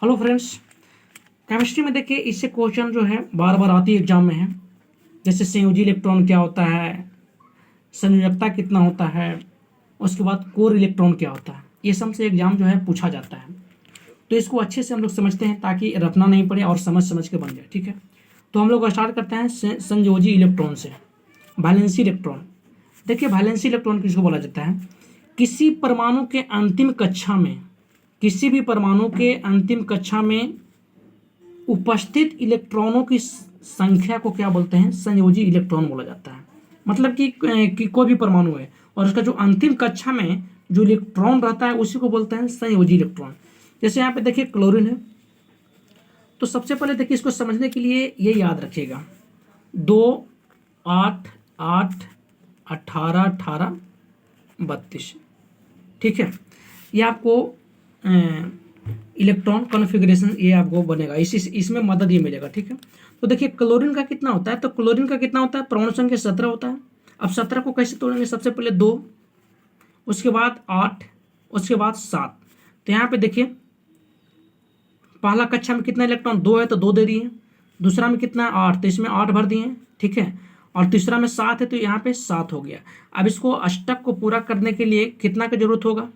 Hello friends, chemistry में देखिए इससे क्वेश्चन जो है बार बार आती है एग्जाम में है। जैसे संयोजी इलेक्ट्रॉन क्या होता है, संयोजकता कितना होता है, उसके बाद कोर इलेक्ट्रॉन क्या होता है, ये सब से एग्जाम जो है पूछा जाता है। तो इसको अच्छे से हम लोग समझते हैं ताकि रटना नहीं पड़े और समझ समझ के बन जाए। ठीक है, तो हम लोग स्टार्ट करते हैं संयोजी इलेक्ट्रॉन से। वैलेंसी इलेक्ट्रॉन, देखिए वैलेंसी इलेक्ट्रॉन किसको बोला जाता है? किसी परमाणु के अंतिम कक्षा में, किसी भी परमाणु के अंतिम कक्षा में उपस्थित इलेक्ट्रॉनों की संख्या को क्या बोलते हैं? संयोजी इलेक्ट्रॉन बोला जाता है। मतलब कि कोई भी परमाणु है और उसका जो अंतिम कक्षा में जो इलेक्ट्रॉन रहता है उसी को बोलते हैं संयोजी इलेक्ट्रॉन। जैसे यहाँ पे देखिए क्लोरीन है, तो सबसे पहले देखिए इसको समझने के लिए ये याद रखिएगा 2 8 8 18 18 32। ठीक है, ये आपको इलेक्ट्रॉन कॉन्फ़िगरेशन ये आपको बनेगा, इसमें मदद ये मिलेगा। ठीक है, तो देखिए क्लोरीन का कितना होता है? तो क्लोरीन का कितना होता है? परमाणु संख्या 17 होता है। अब 17 को कैसे तोड़ेंगे? सबसे पहले 2, उसके बाद 8, उसके बाद 7। तो यहाँ पे देखिए पहला कक्षा में कितना इलेक्ट्रॉन? 2 है तो 2 दे दिए। दूसरा में कितना? 8, तो इसमें 8 भर दिए। ठीक है, और तीसरा में 7 है तो यहाँ पे 7 हो गया। अब इसको अष्टक को पूरा करने के लिए कितना का जरूरत होगा?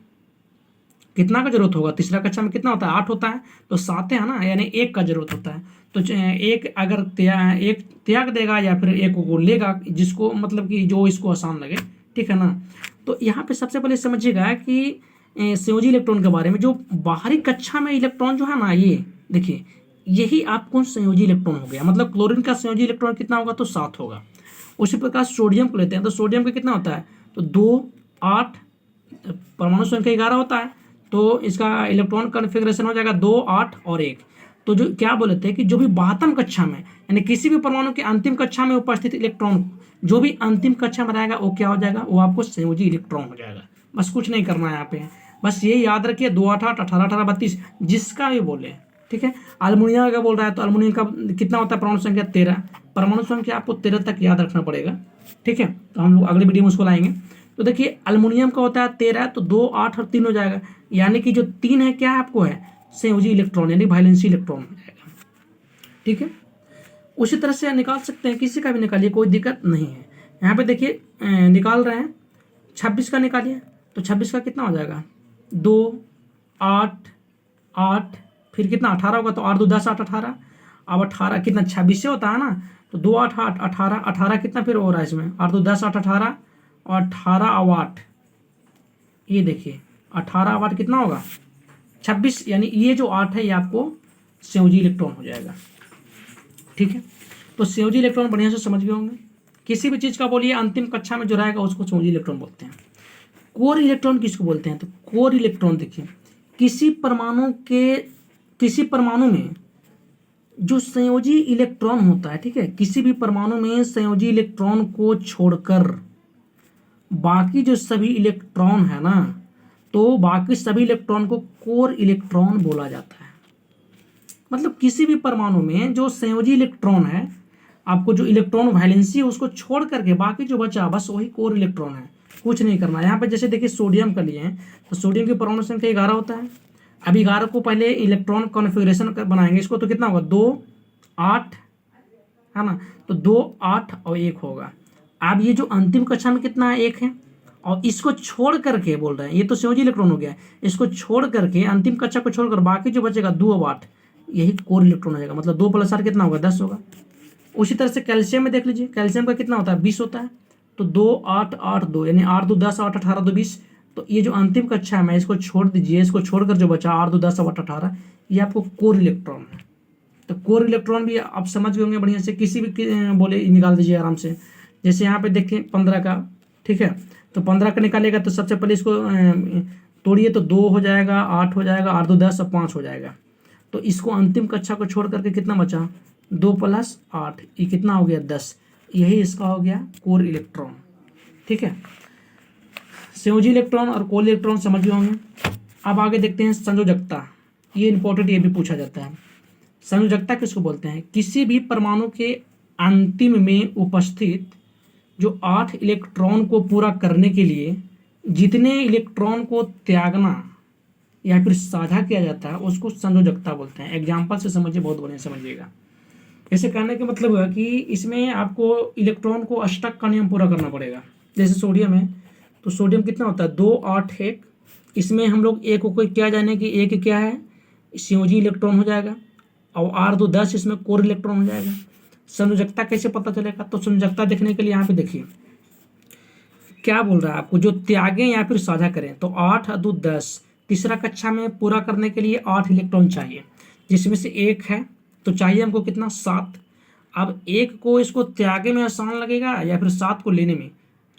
कितना का जरूरत होगा? तीसरा कक्षा में कितना होता है? 8 होता है, तो 7 है ना, यानी 1 का जरूरत होता है। तो एक अगर एक त्याग देगा या फिर एक को लेगा, जिसको मतलब कि जो इसको आसान लगे। ठीक है ना, तो यहाँ पे सबसे पहले समझिएगा कि संयोजी इलेक्ट्रॉन के बारे में। जो बाहरी कक्षा में इलेक्ट्रॉन जो है ना, ये देखिए यही आपको संयोजी इलेक्ट्रॉन हो गया। मतलब क्लोरीन का संयोजी इलेक्ट्रॉन कितना होगा? तो 7 होगा। उसी प्रकार सोडियम को लेते हैं, तो सोडियम का कितना होता है? तो 2 8, परमाणु संख्या 11 होता है, तो इसका इलेक्ट्रॉन कॉन्फ़िगरेशन हो जाएगा 2 8 और 1। तो जो क्या बोले थे कि जो भी 72 कक्षा में, यानी किसी भी परमाणु के अंतिम कक्षा में उपस्थित इलेक्ट्रॉन जो भी अंतिम कक्षा में रहेगा वो क्या हो जाएगा? वो आपको संयोजी इलेक्ट्रॉन हो जाएगा। बस कुछ नहीं करना है यहाँ पे, बस ये याद रखिए 2 8 8 18 18 32 जिसका भी बोले। ठीक है, अल्मुनियम का बोल रहा है तो अल्मुनियम का कितना होता है? परमाणु संख्या 13। परमाणु संख्या आपको 13 तक याद रखना पड़ेगा। ठीक है, तो हम लोग अगले वीडियो में उसको लाएंगे। तो देखिए अल्मुनियम का होता है 13, तो 2 8 और 3 हो जाएगा, यानी कि जो 3 है क्या है आपको? है संयोजी इलेक्ट्रॉन, यानी वैलेंसी इलेक्ट्रॉन हो जाएगा। ठीक है, उसी तरह से निकाल सकते हैं, किसी का भी निकालिए, कोई दिक्कत नहीं है। यहाँ पे देखिए निकाल रहे हैं 26 का निकालिए, तो 26 का कितना हो जाएगा? 2 8 8, फिर कितना? 18 होगा, तो 8 2 10 8 18। अब 18 कितना? 26 से होता है ना, तो 2 8 8 18 18 कितना फिर हो रहा है इसमें? 8 2 10 8 18 और 18 और 8, ये देखिए 18 और 8 कितना होगा? 26, यानी ये जो 8 है ये आपको संयोजी इलेक्ट्रॉन हो जाएगा। ठीक है, तो संयोजी इलेक्ट्रॉन बढ़िया से समझ गए होंगे। किसी भी चीज़ का बोलिए अंतिम कक्षा में जो रहेगा उसको संयोजी इलेक्ट्रॉन बोलते हैं। कोर इलेक्ट्रॉन किसको बोलते हैं? तो कोर इलेक्ट्रॉन देखिए किसी परमाणु में जो संयोजी इलेक्ट्रॉन होता है, ठीक है, किसी भी परमाणु में संयोजी इलेक्ट्रॉन को छोड़कर बाकी जो सभी इलेक्ट्रॉन है ना, तो बाकी सभी इलेक्ट्रॉन को कोर इलेक्ट्रॉन बोला जाता है। मतलब किसी भी परमाणु में जो संयोजी इलेक्ट्रॉन है, आपको जो इलेक्ट्रॉन वैलेंसी है उसको छोड़ करके बाकी जो बचा बस वही कोर इलेक्ट्रॉन है। कुछ नहीं करना। यहाँ पे जैसे देखिए सोडियम का लिए हैं, तो सोडियम की परमाणु संख्या 11 होता है। अब 11 को पहले इलेक्ट्रॉन कॉन्फ़िगरेशन बनाएंगे, इसको तो कितना होगा? 2 8 है ना, तो 2 8 और 1 होगा। अब ये जो अंतिम कक्षा में कितना है? 1 है, और इसको छोड़ करके बोल रहे हैं, ये तो संयोजी इलेक्ट्रॉन हो गया, इसको छोड़ करके अंतिम कक्षा को छोड़कर बाकी जो बचेगा 2 और 8, यही कोर इलेक्ट्रॉन हो जाएगा। मतलब 2 + 8 कितना होगा? 10 होगा। उसी तरह से कैल्शियम में देख लीजिए, कैल्शियम का कितना होता है? 20 होता है, तो 2 8 8 2, यानी 8 2 10 8 18 2 20। तो ये जो अंतिम कक्षा में इसको छोड़ दीजिए, इसको छोड़कर जो बचा 8 2 10 8 18, ये आपको कोर इलेक्ट्रॉन है। तो कोर इलेक्ट्रॉन भी आप समझ गए होंगे बढ़िया से, किसी भी बोले निकाल दीजिए आराम से। जैसे यहाँ पे देखें 15 का, ठीक है, तो 15 का निकालेगा तो सबसे पहले इसको तोड़िए, तो 2 हो जाएगा, 8 हो जाएगा, 8 2 10 और 5 हो जाएगा। तो इसको अंतिम कक्षा को छोड़ करके कितना बचा? 2 + 8, ये कितना हो गया? 10। यही इसका हो गया कोर इलेक्ट्रॉन। ठीक है, संयोजी इलेक्ट्रॉन और कोर इलेक्ट्रॉन समझ गए होंगे। अब आगे देखते हैं संयोजकता। ये इंपॉर्टेंट, ये भी पूछा जाता है। संयोजकता किसको बोलते हैं? किसी भी परमाणु के अंतिम में उपस्थित जो 8 इलेक्ट्रॉन को पूरा करने के लिए जितने इलेक्ट्रॉन को त्यागना या फिर साझा किया जाता है उसको संयोजकता बोलते हैं। एग्जाम्पल से समझिए, बहुत बढ़िया समझिएगा। ऐसे करने का मतलब है कि इसमें आपको इलेक्ट्रॉन को अष्टक का नियम पूरा करना पड़ेगा। जैसे सोडियम है तो सोडियम कितना होता है 2 8 1। इसमें हम लोग एक को क्या जाने कि एक क्या है संयोजी इलेक्ट्रॉन हो जाएगा, और R 2 10 इसमें कोर इलेक्ट्रॉन हो जाएगा। संयोजकता कैसे पता चलेगा, तो संयोजकता देखने के लिए यहाँ पे देखिए क्या बोल रहा है आपको, जो त्यागें या फिर साझा करें। तो 8 2 10, तीसरा कक्षा में पूरा करने के लिए 8 इलेक्ट्रॉन चाहिए, जिसमें से एक है तो चाहिए हमको कितना 7। अब एक को इसको त्यागे में आसान लगेगा या फिर 7 को लेने में,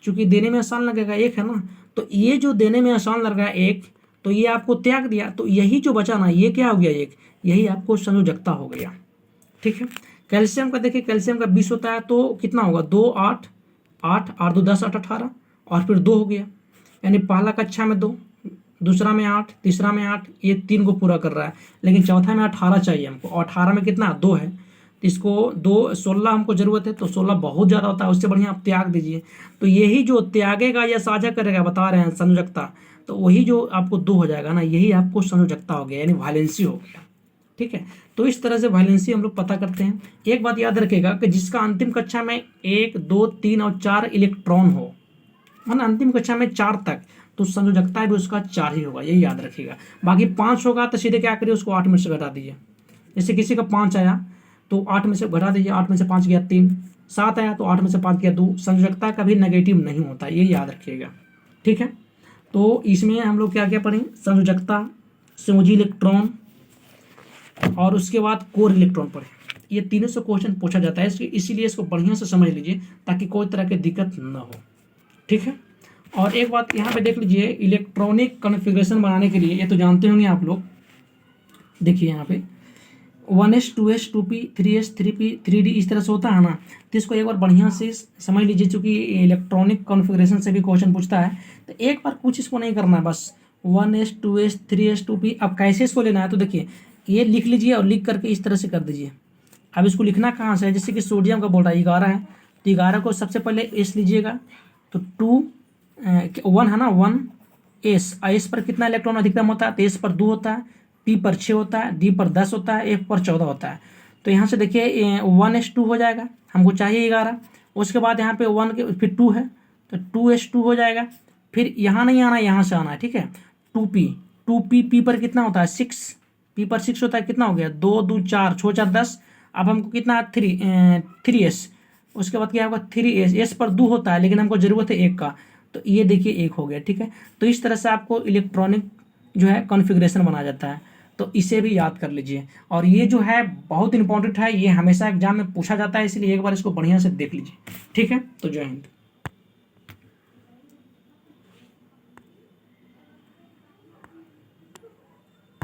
चूंकि देने में आसान लगेगा एक है ना, तो ये जो देने में आसान लग रहा है एक, तो ये आपको त्याग दिया, तो यही जो बचा ना ये क्या हो गया एक, यही आपको संयोजकता हो गया। ठीक है। कैल्शियम का देखिए, कैल्शियम का 20 होता है तो कितना होगा 2 8 8 8 2 10 8 18, और फिर 2 हो गया, यानी पहला कक्षा में 2, दूसरा में 8, तीसरा में 8, ये 3 को पूरा कर रहा है। लेकिन चौथा में 18 चाहिए हमको, और 18 में कितना 2 है, तो इसको 2 16 हमको जरूरत है, तो 16 बहुत ज़्यादा होता है, उससे बढ़िया आप त्याग दीजिए। तो यही जो त्यागेगा या साझा करेगा बता रहे हैं संयोजकता, तो वही जो आपको 2 हो जाएगा ना, यही आपको संयोजकता हो गया, यानी वैलेंसी हो गया। ठीक है। तो इस तरह से वैलेंसी हम लोग पता करते हैं। एक बात याद रखिएगा कि जिसका अंतिम कक्षा में 1 2 3 और 4 इलेक्ट्रॉन हो, ना अंतिम कक्षा में 4 तक, तो संयोजकता भी उसका 4 ही होगा, यही याद रखिएगा। बाकी 5 होगा तो सीधे क्या करिए उसको 8 में से घटा दीजिए। जैसे किसी का 5 आया तो 8 में से घटा दीजिए, 8 में से 5 गया 3, 7 आया तो 8 में से 5 गया 2। संयोजकता कभी नेगेटिव नहीं होता, ये याद रखिएगा। ठीक है। तो इसमें हम लोग क्या क्या पढ़ें, संयोजकता, संयोजी इलेक्ट्रॉन, और उसके बाद कोर इलेक्ट्रॉन पढ़े। ये तीनों से क्वेश्चन पूछा जाता है, इसीलिए इसको बढ़िया से समझ लीजिए ताकि कोई तरह की दिक्कत न हो। ठीक है। और एक बात यहाँ पे देख लीजिए, इलेक्ट्रॉनिक कॉन्फ़िगरेशन बनाने के लिए, ये तो जानते होंगे आप लोग, देखिए यहाँ पे 1s 2s 2p 3s 3p 3d इस तरह से होता है ना, तो इसको एक बार बढ़िया से समझ लीजिए, चूंकि इलेक्ट्रॉनिक कॉन्फ़िगरेशन से भी क्वेश्चन पूछता है, तो एक बार कुछ इसको नहीं करना है, बस 1s 2s 3s 2p। अब कैसे इसको लेना है, तो देखिए ये लिख लीजिए और लिख करके इस तरह से कर दीजिए। अब इसको लिखना कहाँ से है, जैसे कि सोडियम का बोल रहा है 11 है, तो 11 को सबसे पहले एस लीजिएगा, तो 2 1 है ना 1 एस, एस पर कितना इलेक्ट्रॉन अधिकतम होता है, तो एस पर 2 होता है, पी पर 6 होता है, डी पर 10 होता है, एफ पर 14 होता है। तो यहाँ से देखिए 1s2 हो जाएगा, हमको चाहिए 11। उसके बाद यहाँ पे 1 के फिर 2 है तो 2s2 हो जाएगा, फिर यहाँ नहीं आना, यहाँ से आना है। ठीक है। 2p पी पर कितना होता है 6, पी पर 6 होता है, कितना हो गया 2 2 4 6 4 10। अब हमको कितना 3s, उसके बाद क्या होगा 3s, एस पर 2 होता है लेकिन हमको जरूरत है 1 का, तो ये देखिए 1 हो गया। ठीक है। तो इस तरह से आपको इलेक्ट्रॉनिक जो है कॉन्फ़िगरेशन बनाया जाता है, तो इसे भी याद कर लीजिए। और ये जो है बहुत इंपॉर्टेंट है, ये हमेशा एग्जाम में पूछा जाता है, इसलिए एक बार इसको बढ़िया से देख लीजिए। ठीक है। तो जय हिंद।